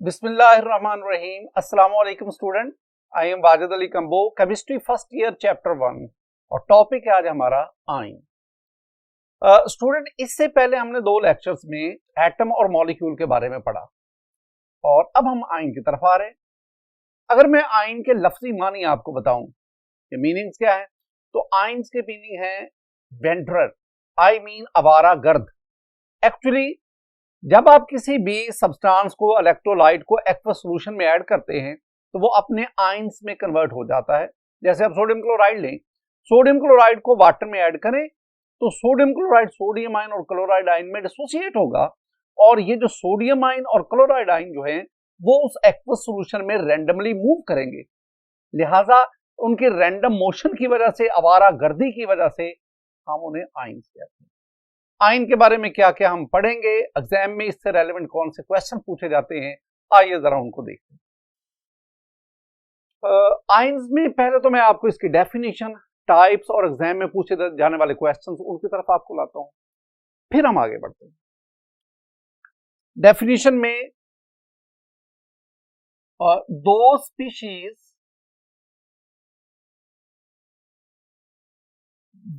बिस्मिल्लाहिर्रहमानिर्रहीम। अस्सलाम वालेकुम student, I am Wajid Ali combo, chemistry first year chapter 1 और टॉपिक है आज हमारा आयन। स्टूडेंट, इससे पहले हमने दो लेक्चर्स में एटम और मॉलिक्यूल के बारे में पढ़ा और अब हम आयन की तरफ आ रहे हैं। अगर मैं आयन के लफ्जी मानी आपको बताऊं कि मीनिंग्स क्या है, तो आयन्स के मीनिंग है वेंडरर, आई मीन आवारा गर्द। एक्चुअली जब आप किसी भी सब्सटेंस को, इलेक्ट्रोलाइट को एक्वस सॉल्यूशन में ऐड करते हैं तो वो अपने आयंस में कन्वर्ट हो जाता है। जैसे आप सोडियम क्लोराइड लें, सोडियम क्लोराइड को वाटर में ऐड करें तो सोडियम क्लोराइड सोडियम आयन और क्लोराइड आयन में डिसोसिएट होगा और ये जो सोडियम आयन और क्लोराइड आयन जो है वो उस एक्वस सॉल्यूशन में रैंडमली मूव करेंगे। लिहाजा उनके रैंडम मोशन की वजह से, आवारा गर्दी की वजह से हम उन्हें आयंस कहते हैं। आयन के बारे में क्या क्या हम पढ़ेंगे, एग्जाम में इससे रेलेवेंट कौन से क्वेश्चन पूछे जाते हैं, आइए जरा उनको देखते हैं। आयन्स में पहले तो मैं आपको इसकी डेफिनेशन, टाइप्स और एग्जाम में पूछे जाने वाले क्वेश्चंस उनकी तरफ आपको लाता हूं, फिर हम आगे बढ़ते हैं। डेफिनेशन में दो species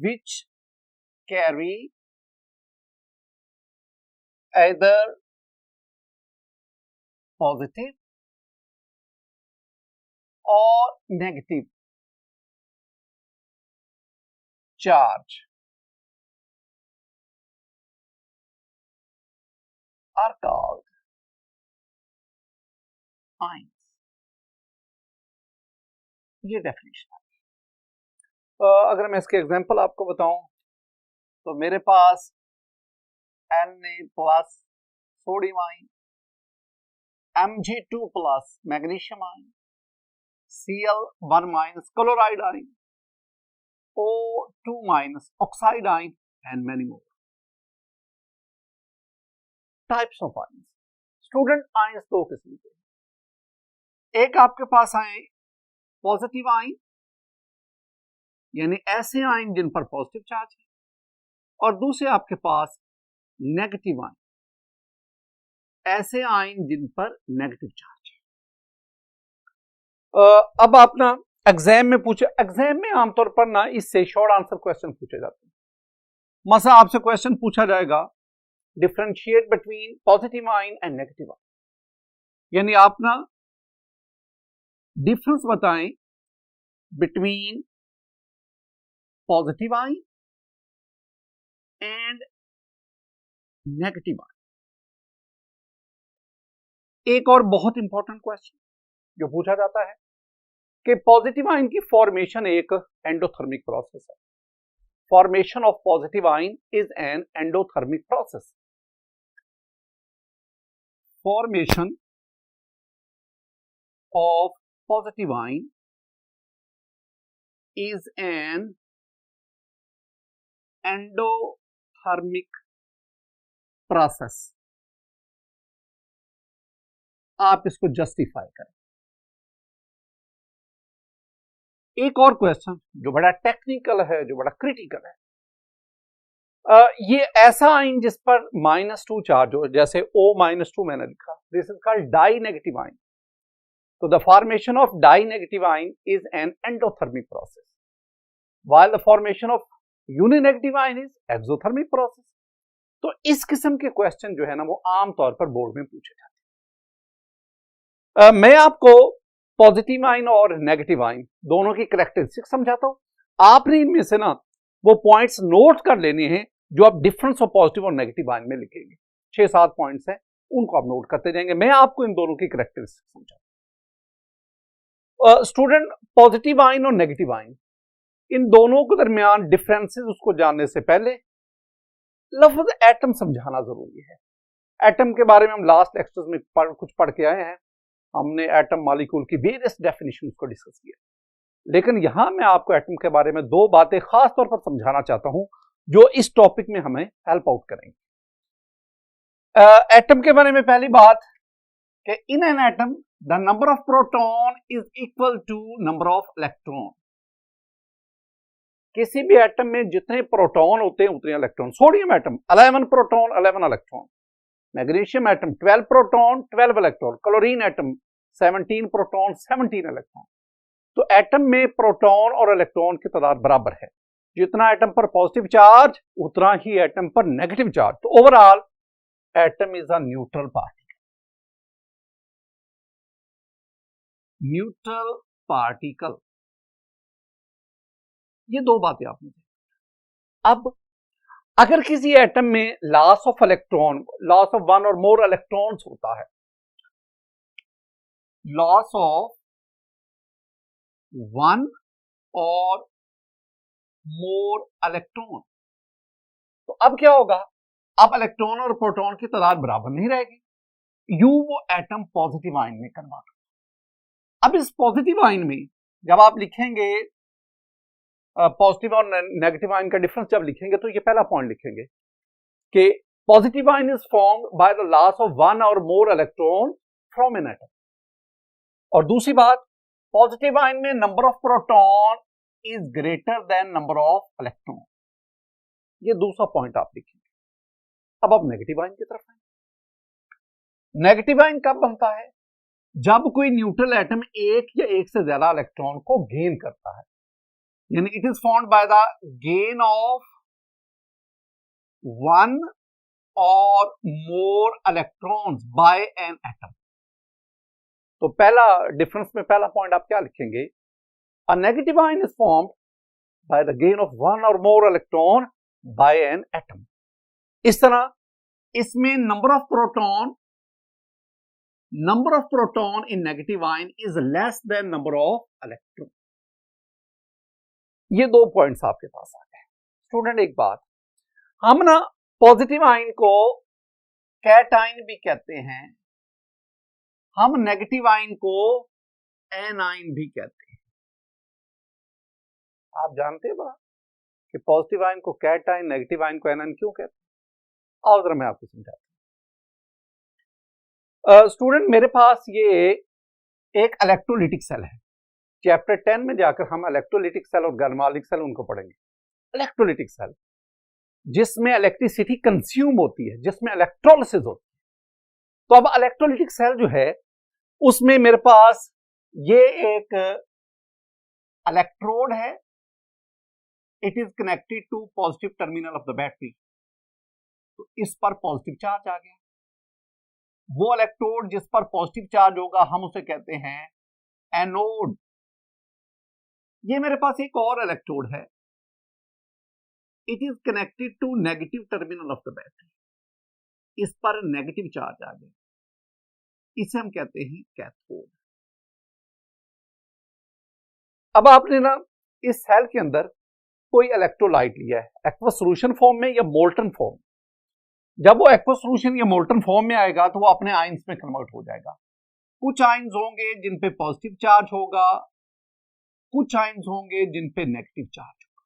which carry either positive or negative charge are called ions। ये डेफिनेशन है। अगर मैं इसके एग्जांपल आपको बताऊं तो मेरे पास Na plus sodium ion, Mg2 plus magnesium ion, Cl1 minus chloride ion, O2 minus oxide ion and many more types of ions. Student, ions दो किस्म के, एक आपके पास आए पॉजिटिव आयन, यानी ऐसे आयन जिन पर पॉजिटिव चार्ज है, और दूसरे आपके पास नेगेटिव आयन, ऐसे आयन जिन पर नेगेटिव चार्ज है। अब आप ना एग्जाम में पूछे, एग्जाम में आमतौर पर ना इससे शॉर्ट आंसर क्वेश्चन पूछे जाते हैं। मसा आपसे क्वेश्चन पूछा जाएगा differentiate between positive ion and negative ion, यानी आप ना डिफरेंस बताएं between positive ion and negative ion. एक और बहुत इंपॉर्टेंट क्वेश्चन जो पूछा जाता है कि पॉजिटिव आयन की फॉर्मेशन एक एंडोथर्मिक प्रोसेस है। Formation of positive ion is an endothermic process. Formation of positive ion is an endothermic process. आप इसको जस्टिफाई करें। एक और क्वेश्चन जो बड़ा टेक्निकल है, जो बड़ा क्रिटिकल है, ये ऐसा आयन जिस पर -2 चार्ज हो, जैसे O-2 मैंने लिखा, this is called die negative ion. तो the formation of die negative ion is an endothermic process, while the formation of uninegative ion is exothermic process. तो इस किस्म के क्वेश्चन जो है ना वो आमतौर पर बोर्ड में पूछे जाते हैं। मैं आपको पॉजिटिव आयन और नेगेटिव आयन दोनों की कैरेक्टरिस्टिक्स समझाता हूं। आपने इनमें से ना वो पॉइंट्स नोट कर लेने हैं जो आप डिफरेंस ऑफ पॉजिटिव और नेगेटिव आयन में लिखेंगे। 6-7 पॉइंट्स हैं, उनको आप नोट करते जाएंगे। मैं आपको इन दोनों की कैरेक्टरिस्टिक्स समझाता हूं। स्टूडेंट, पॉजिटिव आयन और नेगेटिव आयन, इन दोनों के दरमियान डिफरेंसेस उसको जानने से पहले लफ्ज एटम समझाना जरूरी है। एटम के बारे में हम लास्ट लेक्चर्स में कुछ पढ़ के आए हैं। हमने एटम मॉलिक्यूल की वेरियस डेफिनेशंस को डिस्कस किया, लेकिन यहां मैं आपको एटम के बारे में दो बातें खास तौर पर समझाना चाहता हूं जो इस टॉपिक में हमें हेल्प आउट करेंगे। एटम के बारे में पहली बात कि in an atom the number of proton is equal to number of electron. किसी भी एटम में जितने प्रोटॉन होते हैं उतने electron. Sodium atom 11 proton 11 electron, magnesium atom 12 proton 12 electron, chlorine atom 17 proton 17 electron. तो एटम में प्रोटॉन और इलेक्ट्रॉन की तादाद बराबर है, जितना एटम पर पॉजिटिव चार्ज उतना ही एटम पर नेगेटिव चार्ज। तो overall atom is a neutral particle. Neutral particle, ये दो बातें आपने। अब अगर किसी एटम में loss of electron, loss of one और मोर इलेक्ट्रॉन्स होता है, लॉस ऑफ वन और मोर इलेक्ट्रॉन, तो अब क्या होगा, अब इलेक्ट्रॉन और प्रोटॉन की तादाद बराबर नहीं रहेगी, यू वो एटम पॉजिटिव आयन में कन्वर्ट। अब इस पॉजिटिव आयन में जब आप लिखेंगे पॉजिटिव और नेगेटिव आयन का डिफरेंस जब लिखेंगे तो ये पहला पॉइंट लिखेंगे कि positive ion is formed by the loss of one और more electron from an atom. और दूसरी बात, पॉजिटिव आयन में number of proton is greater than number of electron. ये दूसरा पॉइंट आप लिखेंगे। अब नेगेटिव आयन की तरफ आए। नेगेटिव आयन कब बनता है, जब कोई न्यूट्रल एटम एक या एक से ज्यादा इलेक्ट्रॉन को गेन करता है, यानी it is formed by the gain of one और more electrons by an atom. तो पहला डिफरेंस में पहला पॉइंट आप क्या लिखेंगे, a negative ion is formed by the gain of one और more electron by an atom. इस तरह इसमें number of proton in negative ion is less than number of electron. ये दो पॉइंट्स आपके पास आ गए। स्टूडेंट एक बात, हम ना पॉजिटिव आयन को कैटाइन भी कहते हैं, हम नेगेटिव आयन को एनाइन भी कहते हैं। आप जानते हैं बात कि पॉजिटिव आयन को कैटाइन, नेगेटिव आयन को एनाइन क्यों कहते हैं? और जरा मैं आपको समझाता हूं। स्टूडेंट मेरे पास ये एक इलेक्ट्रोलिटिक सेल है। चैप्टर 10 में जाकर हम इलेक्ट्रोलिटिक सेल और गर्मालिक सेल उनको पढ़ेंगे। इलेक्ट्रोलिटिक सेल जिसमें इलेक्ट्रिसिटी कंज्यूम होती है, जिसमें इलेक्ट्रोलिसिस होती है। तो अब इलेक्ट्रोलिटिक सेल जो है उसमें मेरे पास ये एक इलेक्ट्रोड है, it is connected to positive terminal of the battery. तो इस पर पॉजिटिव चार्ज आ गया। वो इलेक्ट्रोड जिस पर पॉजिटिव चार्ज होगा हम उसे कहते हैं एनोड। ये मेरे पास एक और इलेक्ट्रोड है, it is connected to negative terminal of the battery. इस पर नेगेटिव चार्ज आ गया, इसे हम कहते हैं कैथोड। अब आपने ना इस सेल के अंदर कोई इलेक्ट्रोलाइट लिया है एक्वस सॉल्यूशन फॉर्म में या मोल्टन फॉर्म। जब वो एक्वस सॉल्यूशन या मोल्टन फॉर्म में आएगा तो वो अपने आयंस में कन्वर्ट हो जाएगा। कुछ आयंस होंगे जिन पे पॉजिटिव चार्ज होगा, कुछ आयंस होंगे जिन पे नेगेटिव चार्ज होगा।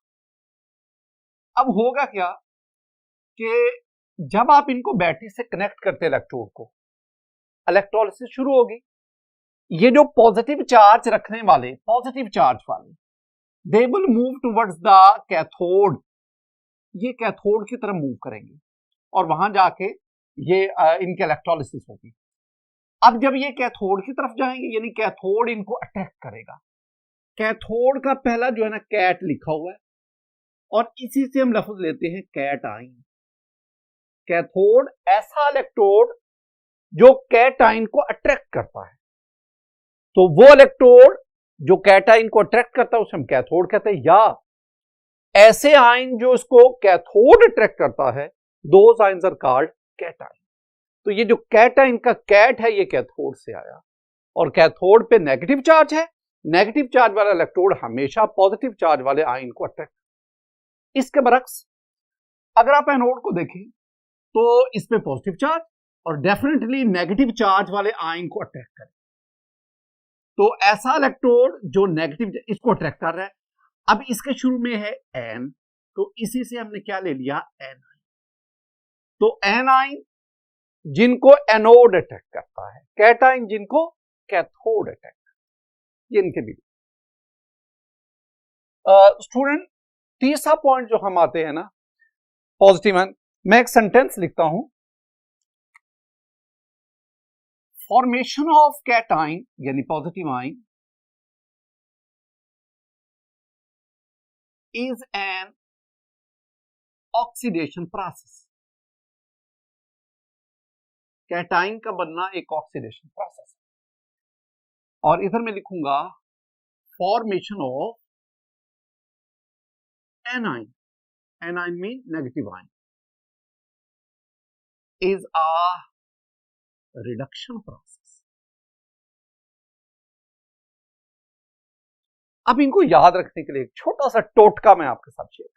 अब होगा क्या कि जब आप इनको बैटरी से कनेक्ट करते इलेक्ट्रोड को, इलेक्ट्रोलिसिस शुरू होगी। ये जो पॉजिटिव चार्ज रखने वाले, पॉजिटिव चार्ज वाले, they will move towards the cathode. ये कैथोड की तरफ मूव करेंगे और वहां जाके ये इनके इलेक्ट्रोलिसिस होगी। अब जब ये कैथोड की तरफ जाएंगे, यानी कैथोड इनको अटैक करेगा। कैथोड का पहला जो है ना कैट लिखा हुआ है और इसी से हम लफ्ज लेते हैं कैटाइन। कैथोड ऐसा इलेक्ट्रोड जो कैटाइन को अट्रैक्ट करता है। तो वो इलेक्ट्रोड जो कैटाइन को अट्रैक्ट करता है उसे हम कैथोड कहते हैं, या ऐसे आयन जो इसको कैथोड अट्रैक्ट करता है, those ions are called cation. तो ये जो कैटाइन का कैट है ये कैथोड से आया और कैथोड पे नेगेटिव चार्ज है। नेगेटिव चार्ज वाला इलेक्ट्रोड हमेशा पॉजिटिव चार्ज वाले आयन को अट्रैक्ट। इसके बरक्स अगर आप एनोड को देखें तो इसमें पॉजिटिव चार्ज और डेफिनेटली नेगेटिव चार्ज वाले आयन को अट्रैक्ट करे। तो ऐसा इलेक्ट्रोड जो नेगेटिव इसको अट्रैक्ट कर रहा है, अब इसके शुरू में है एन, तो इसी से हमने क्या ले लिया एन। तो एनाइन जिनको एनोड अटैक करता है, कैटाइन जिनको कैथोड अटैक, ये इनके बीच। स्टूडेंट तीसरा पॉइंट जो हम आते हैं ना पॉजिटिव आयन, मैं एक सेंटेंस लिखता हूं फॉर्मेशन ऑफ कैटाइन यानी positive ion is an oxidation process. Cation का बनना एक ऑक्सीडेशन प्रोसेस है। और इधर मैं लिखूंगा formation of anion, A9 mean negative ion, is a reduction process. अब इनको याद रखने के लिए एक छोटा सा टोटका मैं आपके साथ शेयर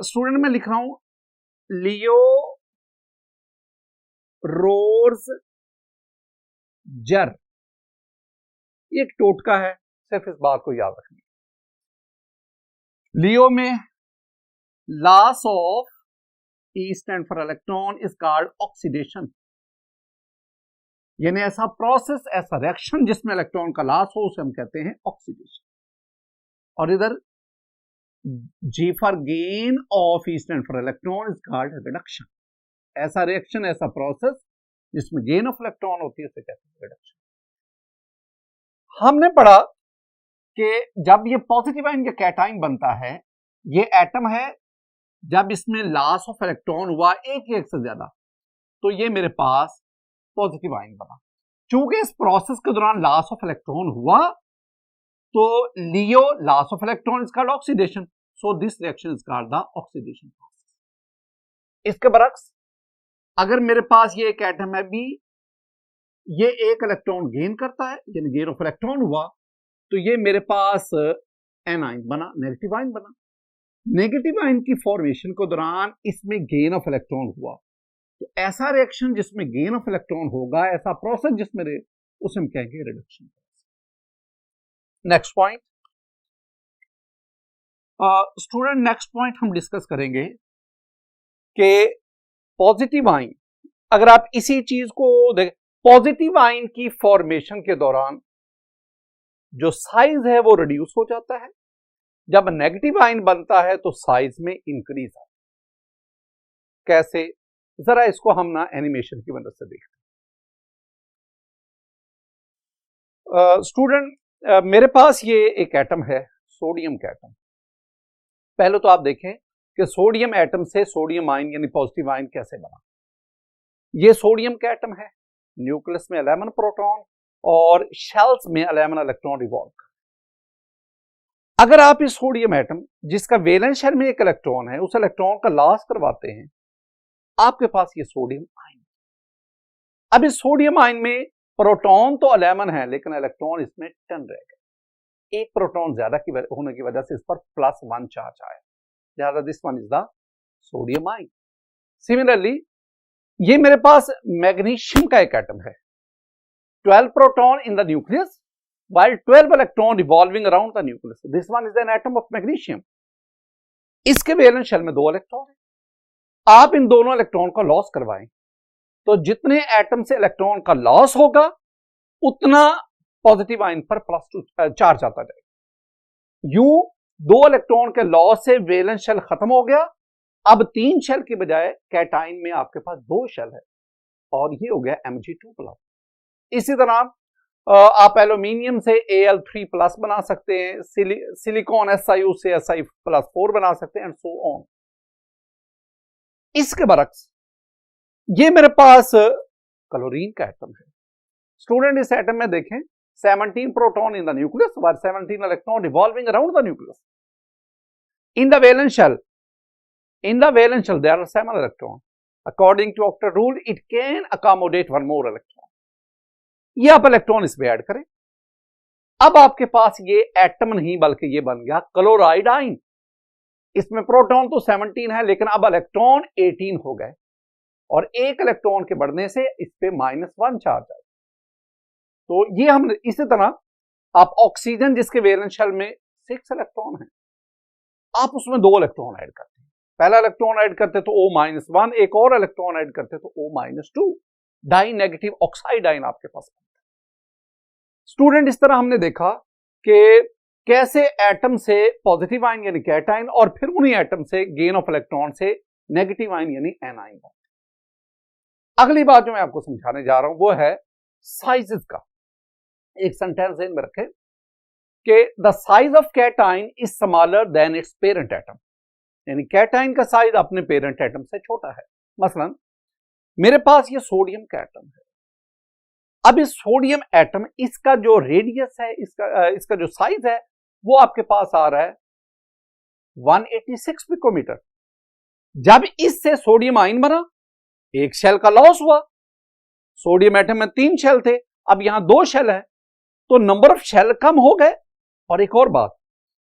स्टूडेंट में लिख रहा हूं लियो रोर्स जर, ये एक टोटका है, सिर्फ इस बात को याद रखना। लियो में loss of E stand for electron is called oxidation, यानी ऐसा प्रोसेस, ऐसा रिएक्शन जिसमें इलेक्ट्रॉन का लॉस हो उसे हम कहते हैं ऑक्सीडेशन। और इधर G for gain of E stand for electron is called reduction. ऐसा रिएक्शन, ऐसा प्रोसेस जिसमें गेन ऑफ इलेक्ट्रॉन होती है उसे कहते हैं रिडक्शन। हमने पढ़ा कि जब ये पॉजिटिव आयन या कैटाइन बनता है, ये एटम है, जब इसमें लॉस ऑफ इलेक्ट्रॉन हुआ एक से ज्यादा, तो ये मेरे पास पॉजिटिव आयन बना। चूंकि इस प्रोसेस के दौरान लॉस ऑफ इलेक्ट्रॉन हुआ, तो LEO loss of electron is called oxidation, so this reaction is called the oxidation process. इसके बरक्स अगर मेरे पास ये एक एटम है बी, ये एक इलेक्ट्रॉन गेन करता है, यानी गेन ऑफ इलेक्ट्रॉन हुआ, तो ये मेरे पास एन आयन बना, नेगेटिव आयन बना। नेगेटिव आयन की फॉर्मेशन के दौरान इसमें गेन ऑफ इलेक्ट्रॉन हुआ, तो ऐसा रिएक्शन जिसमें गेन ऑफ इलेक्ट्रॉन होगा, ऐसा प्रोसेस जिसमें उसे हम कहेंगे reduction. Next point student, next point हम डिस्कस करेंगे कि पॉजिटिव आयन, अगर आप इसी चीज को देखें, पॉजिटिव आयन की फॉर्मेशन के दौरान जो साइज है वो रिड्यूस हो जाता है, जब नेगेटिव आयन बनता है तो साइज में इंक्रीज आता है। कैसे, जरा इसको हम ना एनिमेशन की मदद से देखते हैं। स्टूडेंट, मेरे पास ये एक एटम है, सोडियम का एटम। पहले तो आप देखें कि सोडियम एटम से सोडियम आयन यानी पॉजिटिव आयन कैसे बना। ये सोडियम का एटम है, न्यूक्लियस में 11 प्रोटॉन और शेल्स में 11 इलेक्ट्रॉन रिवॉल्व। अगर आप इस सोडियम एटम जिसका वैलेंस शेल में एक इलेक्ट्रॉन है, उस इलेक्ट्रॉन का लॉस करवाते हैं, आपके पास ये सोडियम आयन। अब इस सोडियम आयन में प्रोटॉन तो 11 है, लेकिन इलेक्ट्रॉन इसमें 10 रह गए। एक प्रोटॉन ज्यादा होने की वजह से इस पर +1 चार्ज आया, लिहाजा this one is the sodium ion. Similarly ये मेरे पास मैग्नीशियम का एक एटम है, 12 proton in the nucleus while 12 electron revolving around the nucleus. This one is an atom of magnesium. इसके वैलेंस शेल में 2 इलेक्ट्रॉन है। आप इन दोनों इलेक्ट्रॉन का लॉस करवाएं, तो जितने एटम से इलेक्ट्रॉन का लॉस होगा उतना पॉजिटिव आयन पर +2 चार्ज आता जाएगा। यूं 2 इलेक्ट्रॉन के लॉस से वैलेंस शेल खत्म हो गया, अब 3 शेल की बजाय कैटाइन में आपके पास 2 शेल है, और ये हो गया Mg2+। इसी तरह आप एल्यूमिनियम से Al3+ बना सकते हैं, सिलिकॉन SiO से Si+4 बना सकते हैं, एंड सो ऑन। इसके बरक्स ये मेरे पास क्लोरीन का एटम है। स्टूडेंट, इस एटम में देखें 17 proton in the nucleus where 17 electron revolving around the nucleus. In the valence shell there are 7 electron. According to octet rule it can accommodate 1 more electron. ये आप इलेक्ट्रॉन इसमें add करें, अब आपके पास ये एटम नहीं बल्कि ये बन गया क्लोराइड आयन। इसमें प्रोटॉन तो 17 है, लेकिन अब इलेक्ट्रॉन 18 हो गए, और एक इलेक्ट्रॉन के बढ़ने से इस पे -1 चार्ज आए। तो ये हम इसी तरह आप ऑक्सीजन जिसके वैलेंस शेल में 6 इलेक्ट्रॉन है, आप उसमें 2 इलेक्ट्रॉन ऐड करते हैं। पहला इलेक्ट्रॉन ऐड करते तो O-1, एक और इलेक्ट्रॉन ऐड करते तो O-2, die negative oxide ion आपके पास। स्टूडेंट, इस तरह हमने देखा कि कैसे एटम से पॉजिटिव आयन यानी कैटाइन, और फिर उन्हीं एटम से गेन ऑफ इलेक्ट्रॉन से नेगेटिव आयन यानी एनाइन। अगली बात जो मैं आपको समझाने जा रहा हूं वो है साइजेस का। एक सेंटेंस में रखें कि the size of cation is smaller than its parent atom, यानी कैटाइन का साइज अपने पेरेंट एटम से छोटा है। मसलन मेरे पास ये सोडियम का एटम है। अब इस सोडियम एटम, इसका जो रेडियस है, इसका जो साइज है वो आपके पास आ रहा है 186 पिकोमीटर। जब इससे सोडियम आयन बना, एक शेल का लॉस हुआ। सोडियम एटम में 3 शेल थे, अब यहां 2 शेल है, तो नंबर ऑफ शेल कम हो गए। और एक और बात,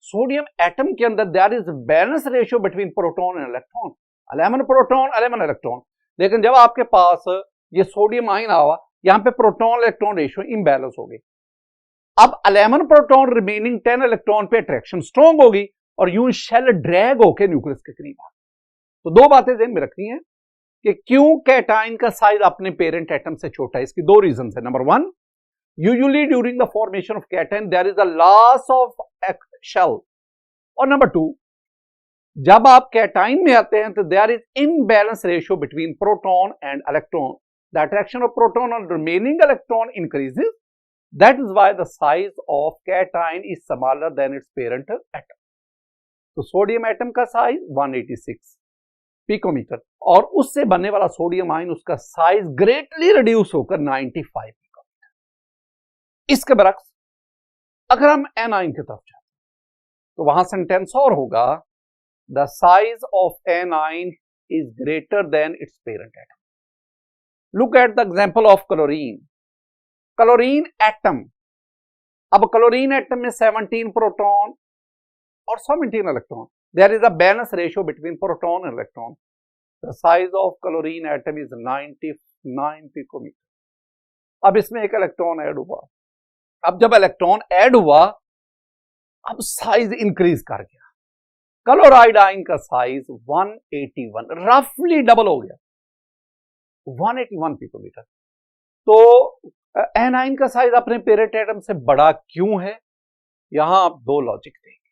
सोडियम एटम के अंदर there is balance ratio between proton and electron, 11 proton 11 electron. लेकिन जब आपके पास ये सोडियम आयन आवा, यहां पे प्रोटॉन इलेक्ट्रॉन रेशियो इम्बैलेंस हो गई। अब 11 प्रोटॉन रिमेनिंग 10 इलेक्ट्रॉन पे अट्रैक्शन स्ट्रॉन्ग होगी और यूं शेल ड्रैग होकर न्यूक्लियस के करीब आ। तो 2 बातें ध्यान में रखनी है कि क्यों कैटाइन का साइज अपने पेरेंट एटम से छोटा है। इसकी 2 रीजन है। Number 1, usually during the formation of cation there is a loss of shell. और नंबर 2, जब आप कैटाइन में आते हैं तो there is imbalance ratio between proton and electron. The attraction of proton on remaining electron increases, that is why the size of cation is smaller than its parent atom. तो sodium atom का size 186 picometer और उससे बनने वाला sodium ion, उसका size greatly reduce होकर 95 picometre. इसके बरक्स अगर हम एनाइन की तरफ जाते हैं तो वहां सेंटेंस और होगा, the size of anion is greater than its parent atom. Look at the example of chlorine. Chlorine atom, अब क्लोरीन एटम में 17 प्रोटॉन और 17 electron. There is a balance ratio between proton and electron. The size of chlorine atom is 99 picometer. अब इसमें एक electron add हुआ। अब जब electron add हुआ, अब साइज इंक्रीज कर गया। क्लोराइड आयन का साइज 181, रफली डबल हो गया, 181 पिकोमीटर। तो एनाइन का साइज अपने पेरेंट एटम से बड़ा क्यों है? यहां आप 2 लॉजिक देंगे,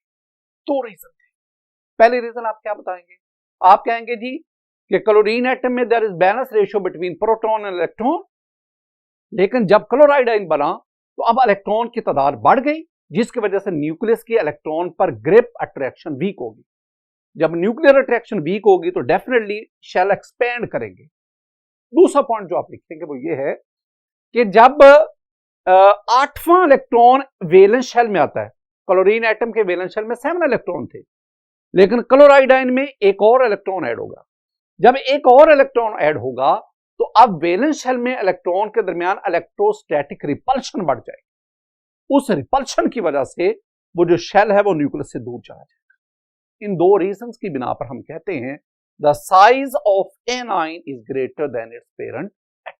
2 रीजन देंगे। पहले रीजन आप क्या बताएंगे? आप कहेंगे जी कि क्लोरीन एटम में there is balance ratio between proton and electron, लेकिन जब क्लोराइड आयन बना तो अब इलेक्ट्रॉन की तादाद बढ़ गई, जिसकी वजह से न्यूक्लियस की इलेक्ट्रॉन पर ग्रिप अट्रैक्शन वीक होगी। जब न्यूक्लियर अट्रैक्शन वीक होगी तो डेफिनेटली शेल एक्सपेंड करेंगे। दूसरा पॉइंट जो आप लिखेंगे वो ये है कि जब 8वां इलेक्ट्रॉन वैलेंस शेल में आता है, क्लोरीन एटम के वैलेंस शेल में 7 इलेक्ट्रॉन थे, लेकिन क्लोराइड आयन में एक और इलेक्ट्रॉन ऐड होगा। जब एक और इलेक्ट्रॉन ऐड होगा तो अब वैलेंस शेल में इलेक्ट्रॉन के दरमियान इलेक्ट्रोस्टैटिक रिपल्शन बढ़ जाएगी। उस रिपल्शन की वजह से वो जो शेल है वो न्यूक्लियस से दूर चला जाएगा। इन 2 रीजंस की बिना पर हम कहते हैं the size of anion is greater than its parent atom.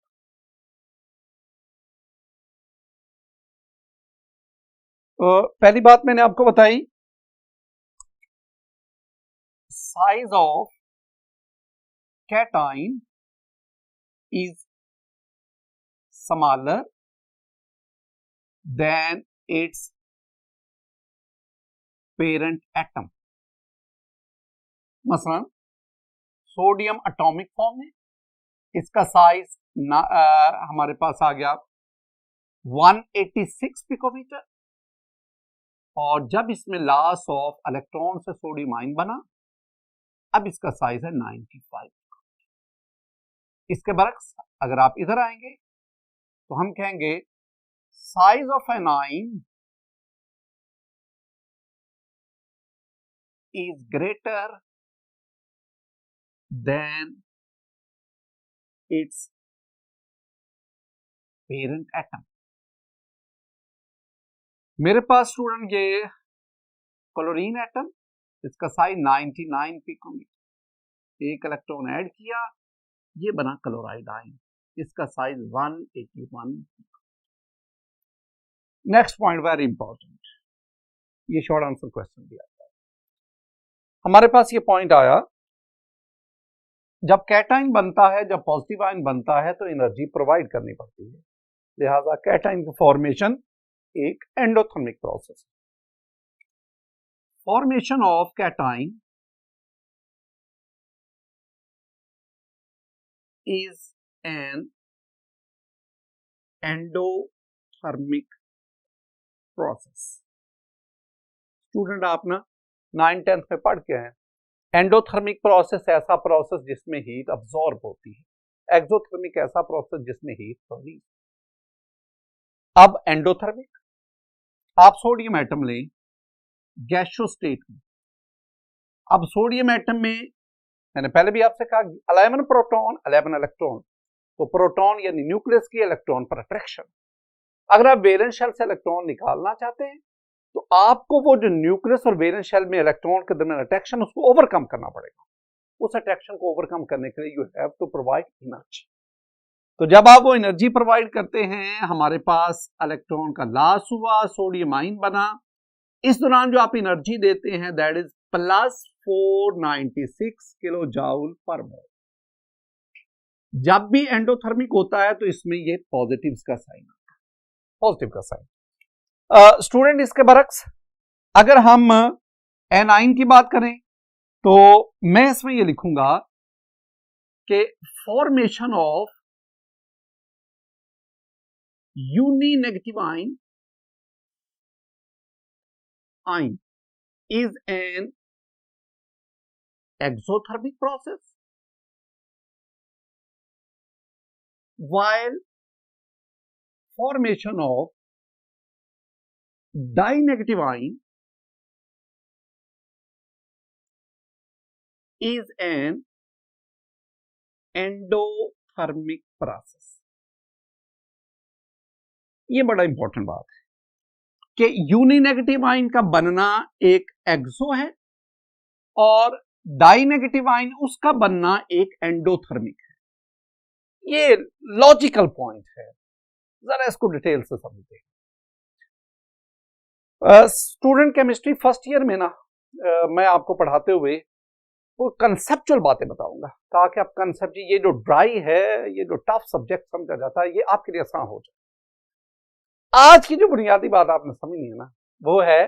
पहली बात मैंने आपको बताई, size of cation is smaller than its parent atom। मसलन सोडियम एटॉमिक फॉर्म में इसका साइज हमारे पास आ गया 186 पिकोमीटर, और जब इसमें लॉस ऑफ इलेक्ट्रॉन से सोडियम आयन बना, अब इसका साइज है 95। इसके बरक्स अगर आप इधर आएंगे तो हम कहेंगे size of anion is greater than its parent atom. मेरे पास स्टूडेंट ये क्लोरीन एटम, इसका साइज 99 पिकोमीटर, एक इलेक्ट्रॉन ऐड किया, ये बना क्लोराइड आयन, इसका size 181। Next point very important, ये शॉर्ट आंसर क्वेश्चन भी आता है। हमारे पास ये पॉइंट आया, जब कैटाइन बनता है, जब पॉजिटिव आयन बनता है तो एनर्जी प्रोवाइड करनी पड़ती है, लिहाजा कैटाइन की फॉर्मेशन एक endothermic process. Formation of cation is N endothermic process. Student आप ना 9th-10th में पढ़ के हैं, एंडोथर्मिक प्रोसेस ऐसा प्रोसेस जिसमें हीट अब्सॉर्ब होती है, एक्सोथर्मिक ऐसा प्रोसेस जिसमें हीट रिलीज। अब एंडोथर्मिक, आप सोडियम एटम लें गैसियस स्टेट में। अब सोडियम एटम में मैंने पहले भी आपसे कहा 11 प्रोटॉन 11 इलेक्ट्रॉन, तो प्रोटॉन यानी न्यूक्लियस की इलेक्ट्रॉन पर अट्रैक्शन। अगर आप वैलेंस शेल से इलेक्ट्रॉन निकालना चाहते हैं तो आपको वो जो न्यूक्लियस और वैलेंस शेल में इलेक्ट्रॉन के दरमियान अट्रैक्शन उसको ओवरकम करना पड़ेगा। उस अट्रैक्शन को ओवरकम करने के लिए you have to provide energy. तो जब आप वो एनर्जी प्रोवाइड करते हैं, हमारे पास इलेक्ट्रॉन का लॉस हुआ, सोडियम आयन बना। इस दौरान जो आप एनर्जी देते हैं that is plus 496 kilo joule per mole. जब भी एंडोथर्मिक होता है तो इसमें ये पॉजिटिव का साइन आता है, पॉजिटिव का साइन। स्टूडेंट इसके बरक्स अगर हम एनाइन की बात करें तो मैं इसमें ये लिखूंगा कि formation of uni negative ion is an exothermic process, while formation of dinegative ion is an endothermic process। ये बड़ा इंपॉर्टेंट बात है कि यूनी नेगेटिव आयन का बनना एक एक्सो है और डाई नेगेटिव आयन उसका बनना एक एंडोथर्मिक है। ये लॉजिकल पॉइंट है, जरा इसको डिटेल से समझते हैं। स्टूडेंट केमिस्ट्री फर्स्ट ईयर में ना मैं आपको पढ़ाते हुए वो कंसेप्चुअल बातें बताऊंगा ताकि आप कंसेप्ट, ये जो ड्राई है, ये जो टफ सब्जेक्ट समझा जाता है, ये आपके लिए आसान हो जाए। आज की जो बुनियादी बात आपने समझनी है ना वो है,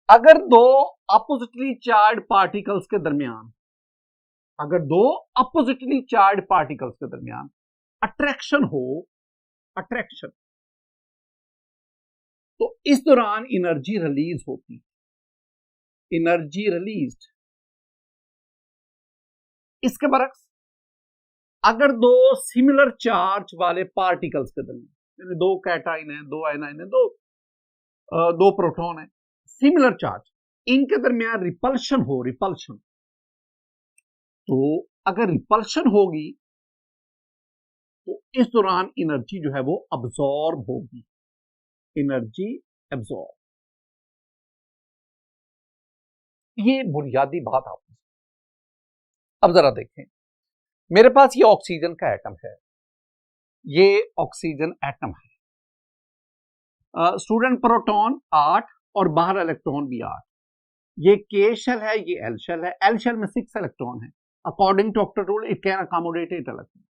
अगर दो अपोजिटली चार्ज पार्टिकल्स के दरमियान, अगर दो अपोजिटली चार्ज पार्टिकल्स के दरमियान अट्रैक्शन हो, अट्रैक्शन, तो इस दौरान एनर्जी रिलीज होती, एनर्जी रिलीज्ड। इसके बरक्स अगर दो सिमिलर चार्ज वाले पार्टिकल्स के दरमियान, दो कैटाइन है, दो आयनाइन है, दो प्रोटॉन है, सिमिलर चार्ज, इनके दरमियान रिपल्शन हो, रिपल्शन, तो अगर रिपल्शन होगी तो इस दौरान एनर्जी जो है वो अब्सॉर्ब होगी, एनर्जी अब्सॉर्ब। ये बुनियादी बात आपने। अब जरा देखें, मेरे पास ये ऑक्सीजन का एटम है, ये ऑक्सीजन एटम है। स्टूडेंट प्रोटॉन 8 और बाहर इलेक्ट्रॉन भी 8। ये के शेल है, ये एल शेल है। एल शेल में 6 इलेक्ट्रॉन है। According to octet rule it can accommodate 8 electron.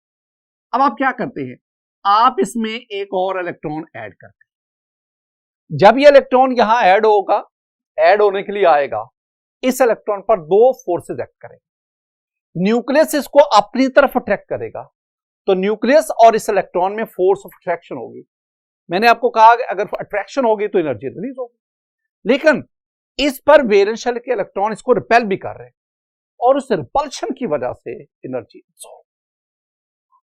अब आप क्या करते हैं, आप इसमें एक और इलेक्ट्रॉन ऐड करते हैं। जब ये इलेक्ट्रॉन यहां ऐड होगा, ऐड होने के लिए आएगा, इस इलेक्ट्रॉन पर दो फोर्सेस एक्ट करेंगे। न्यूक्लियस इसको अपनी तरफ अट्रैक्ट करेगा, तो न्यूक्लियस और इस इलेक्ट्रॉन में फोर्स ऑफ अट्रैक्शन होगी। मैंने आपको कहा कि अगर अट्रैक्शन होगी तो एनर्जी रिलीज होगी, लेकिन इस पर वैलेंस शेल के इलेक्ट्रॉन इसको रिपेल भी कर रहे हैं और उस रिपल्शन की वजह से एनर्जी अब्सॉर्ब।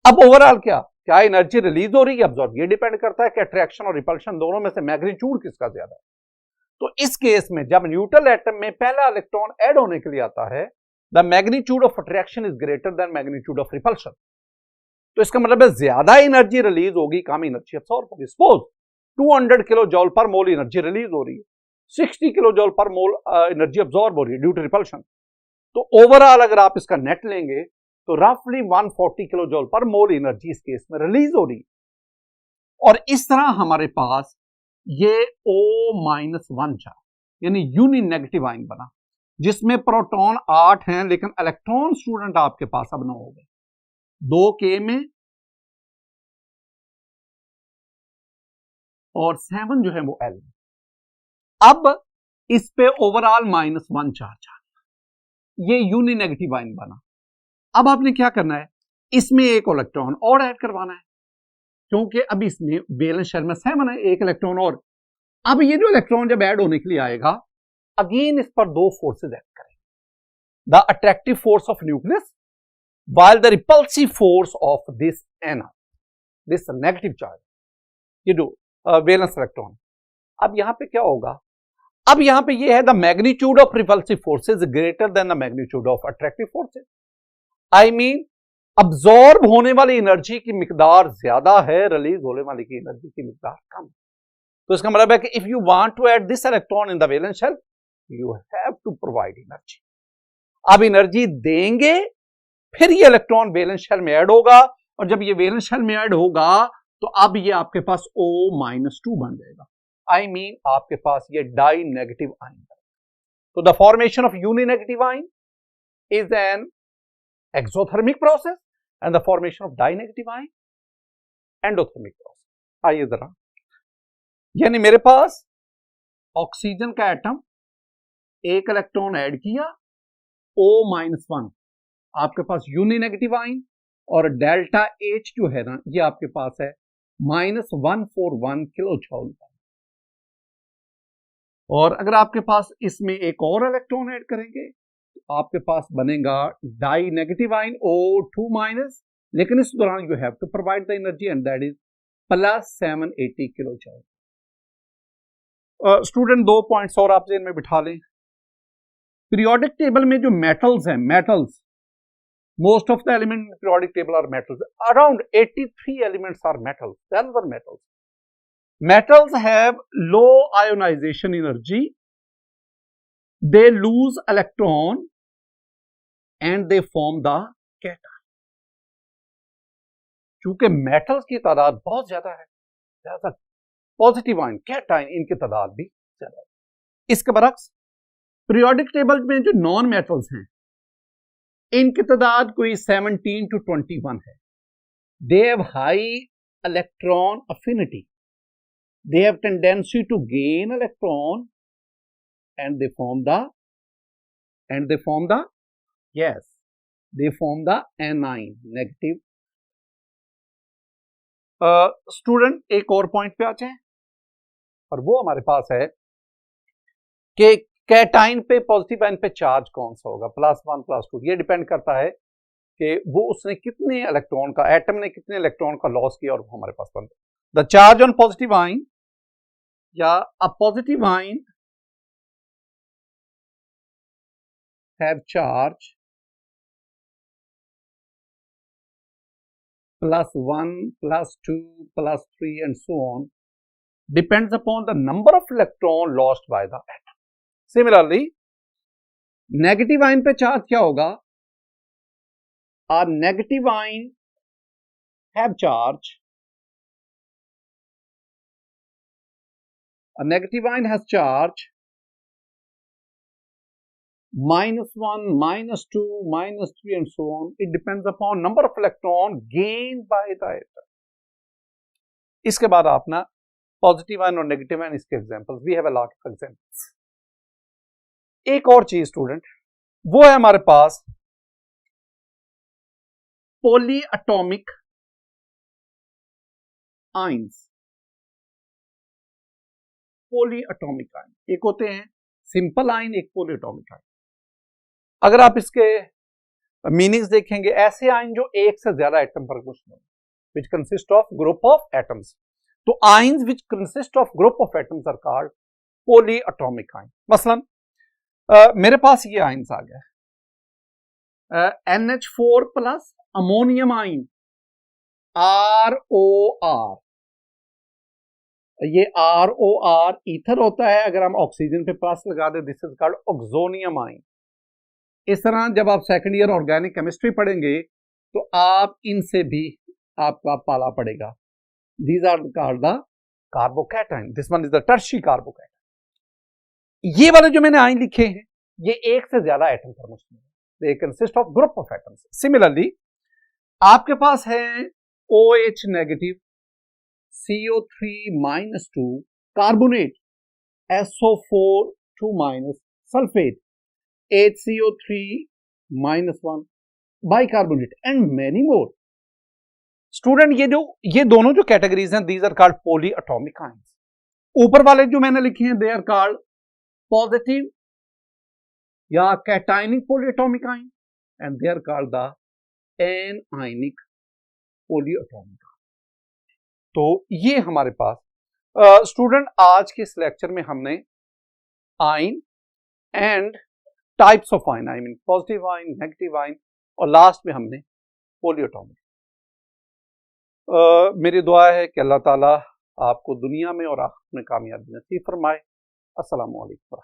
अब ओवरऑल क्या एनर्जी रिलीज हो रही है, अब्सॉर्ब? ये डिपेंड करता है कि अट्रैक्शन और रिपल्शन दोनों में से मैग्नीट्यूड किसका ज्यादा है। तो इस केस में जब न्यूट्रल एटम में पहला इलेक्ट्रॉन ऐड होने के लिए आता है, the magnitude of attraction is greater then magnitude of repulsion. तो इसका मतलब है ज्यादा एनर्जी रिलीज होगी, कम एनर्जी अब्सॉर्ब होगी। सपोज 200 किलो जूल पर मोल एनर्जी रिलीज हो रही है, 60 किलो जूल पर मोल एनर्जी अब्सॉर्ब हो रही है ड्यू टू रिपल्शन। तो ओवरऑल अगर आप इसका नेट लेंगे तो रफली 140 किलो जूल पर मोल एनर्जी इस केस में रिलीज हो रही है। और इस तरह हमारे पास ये O-1 चार्ज यानी यूनी नेगेटिव आयन बना, जिसमें प्रोटॉन 8 हैं लेकिन इलेक्ट्रॉन स्टूडेंट आपके पास अब 9 हो गए, 2K में और 7 जो है वो L में। अब इस पे ओवरऑल -1 चार्ज आ गया, ये यूनी नेगेटिव आयन बना। अब आपने क्या करना है, इसमें एक इलेक्ट्रॉन और ऐड करवाना है, क्योंकि अब इसमें वैलेंस शेल में 7 है, एक इलेक्ट्रॉन और। अब ये जो इलेक्ट्रॉन जब ऐड होने के लिए आएगा, अगेन इस पर दो फोर्सेस ऐड करेंगे, the attractive force of nucleus while the repulsive force of this NR, this negative charge, ये जो वैलेंस इलेक्ट्रॉन। अब यहां पे क्या होगा, अब यहां पे ये है the magnitude of repulsive forces greater than the magnitude of attractive forces. I mean absorb होने वाली एनर्जी की मिकदार ज्यादा है, रिलीज होने वाली की एनर्जी की मिकदार कम। तो इसका मतलब है कि if you want to add this electron in the valence shell, you have to provide energy. अब एनर्जी देंगे, फिर ये इलेक्ट्रॉन वैलेंस शेल में ऐड होगा, और जब ये वैलेंस शेल में ऐड होगा तो अब ये आपके पास O-2 बन जाएगा। आई मीन आपके पास ये डाई नेगेटिव आयन। तो the formation of uni negative ion is an exothermic process and the formation of die negative ion endothermic process. आइए जरा, यानी मेरे पास ऑक्सीजन का एटम, एक इलेक्ट्रॉन ऐड किया, O-1, आपके पास यूनि नेगेटिव आयन, और डेल्टा H जो है ना, ये आपके पास है -141 किलो जूल। और अगर आपके पास इसमें एक और इलेक्ट्रॉन ऐड करेंगे तो आपके पास बनेगा डाई नेगेटिव आयन O2-, लेकिन इस दौरान you have to provide the energy and that is +780 kilo joule. Student, 2 points और आप जेन में बिठा लें। पीरियोडिक टेबल में जो मेटल्स हैं, metals, most of the elements in periodic table are metals. Around 83 elements are metals. 12 are metals. Metals have low ionization energy. They lose electron and they form the cation. चूंकि metals की तादाद बहुत ज्यादा है, ज्यादा positive ion, cation, इनकी तादाद भी ज्यादा है। इसके बरक्स पीरियोडिक टेबल में जो नॉन मेटल्स हैं, इनकी तादाद कोई 17 to 21 है। They have high electron affinity, they have tendency to gain electron and they form the anion negative. Student, एक और पॉइंट पे आते हैं, और वो हमारे पास है कि कैटाइन पे, पॉजिटिव आयन पे चार्ज कौन सा होगा, +1 +2। ये डिपेंड करता है कि वो उसने कितने इलेक्ट्रॉन का, एटम ने कितने इलेक्ट्रॉन का लॉस किया, और वो हमारे पास बनता है। The charge on positive ion या a positive ion have charge +1 +2 +3 and so on depends upon the number of electron lost by the atom. Similarly, negative ion पे चार्ज क्या होगा, a negative ion have charge, a negative ion has charge -1, -2, -3 and so on. It depends upon number of electron gained by the atom. इसके बाद आपना positive ion और negative ion, इसके examples, we have a lot of examples. एक और चीज student, वो है हमारे पास poly atomic ions. Poly atomic ion, एक होते हैं सिंपल आयन, एक पॉली एटॉमिक आयन। अगर आप इसके मीनिंग्स देखेंगे, ऐसे आयन जो एक से ज्यादा एटम पर मुश्तमिल, which consist of group of atoms. तो ions which consist of group of atoms are called polyatomic ion. मसलन मेरे पास ये आयंस आ गया, NH4 plus ammonium ion, ROR। ये ROR ईथर होता है, अगर हम ऑक्सीजन पे प्लस लगा दे, this is called oxonium ion. इस तरह जब आप सेकंड ईयर ऑर्गेनिक केमिस्ट्री पढ़ेंगे तो आप इनसे भी आपका पाला पड़ेगा। These are called the carbocation, this one is the tertiary carbocation. ये वाले जो मैंने आयन लिखे हैं, ये एक से ज्यादा एटम पर मुश्तमिल है, they consist of group of atoms. Similarly आपके पास है OH negative, CO3-2 carbonate, SO4 2- sulphate, HCO3-1 bicarbonate and many more. Student ये दोनों जो कैटेगरीज हैं these are called poly atomic ions. ऊपर वाले जो मैंने लिखे हैं दे आर कॉल्ड पॉजिटिव या cationic poly atomic ion and they are called the anionic poly atomic. तो ये हमारे पास स्टूडेंट आज के इस लेक्चर में हमने ion and types of ion, I mean positive ion, negative ion, और लास्ट में हमने पॉली एटॉमिक। मेरी दुआ है कि अल्लाह ताला आपको दुनिया में और आखिरत में कामयाबी नसीब फरमाए। अस्सलामु अलैकुम।